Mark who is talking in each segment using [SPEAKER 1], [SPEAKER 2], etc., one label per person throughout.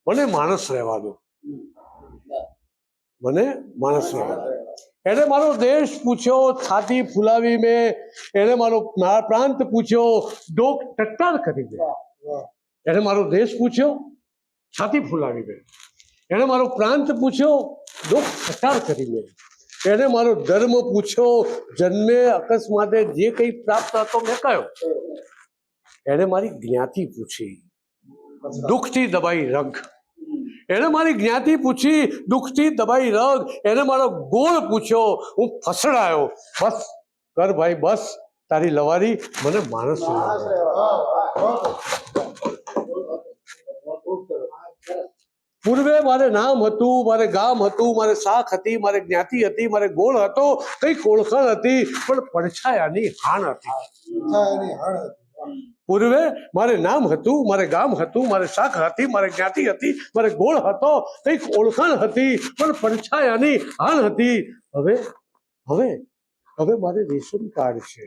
[SPEAKER 1] મને માણસ રહેવા દો, મને માણસ રહેવા દો. એને મારો દેશ પૂછ્યો, છાતી ફુલાવી મેં. એને મારો પ્રાંત પૂછ્યો, ડોક ટટ્ટાર કરી દે. એને મારો દેશ પૂછ્યો, છાતી ફુલાવી મેં. એને મારો પ્રાંત પૂછ્યો, ડોક ટટ્ટાર કરી દે. એને મારો ધર્મ પૂછ્યો, જન્મે અકસ્માતે જે કંઈ પ્રાપ્ત હતો મેં કયો. એને મારી જ્ઞાતિ પૂછી, દુઃખથી દબાઈ રગ. એને મારી જ્ઞાતિ પૂછી, દુઃખથી દબાઈ રગ. એને મારો ગોળ પૂછ્યો, હું ફસડાયો. બસ કર ભાઈ બસ, તારી લવારી, મને માણસ. પૂર્વે મારે નામ હતું, મારે ગામ હતું, મારે શાખ હતી, મારે જ્ઞાતિ હતી, મારે ગોળ હતો, કઈક ઓળખાણ હતી, પણ પડછાયાની હાણ હતી. પૂર્વે મારે નામ હતું, મારે ગામ હતું, મારે શાખ હતી, મારે જ્ઞાતિ હતી, મારે ગોળ હતો, કઈક ઓળખાણ હતી, પણ પડછાયાની હાણ હતી. હવે હવે હવે મારે રેશન કાર્ડ છે,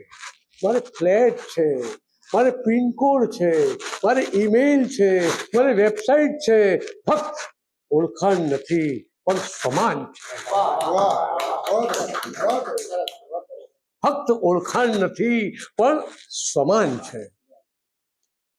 [SPEAKER 1] મારે ફ્લેટ છે, મારે પિનકોડ છે, મારે ઈમેલ છે, મારે વેબસાઇટ છે. ફક્ત ઓળખાણ નથી, પણ સમાન છે. ફક્ત ઓળખાણ નથી, પણ સમાન છે.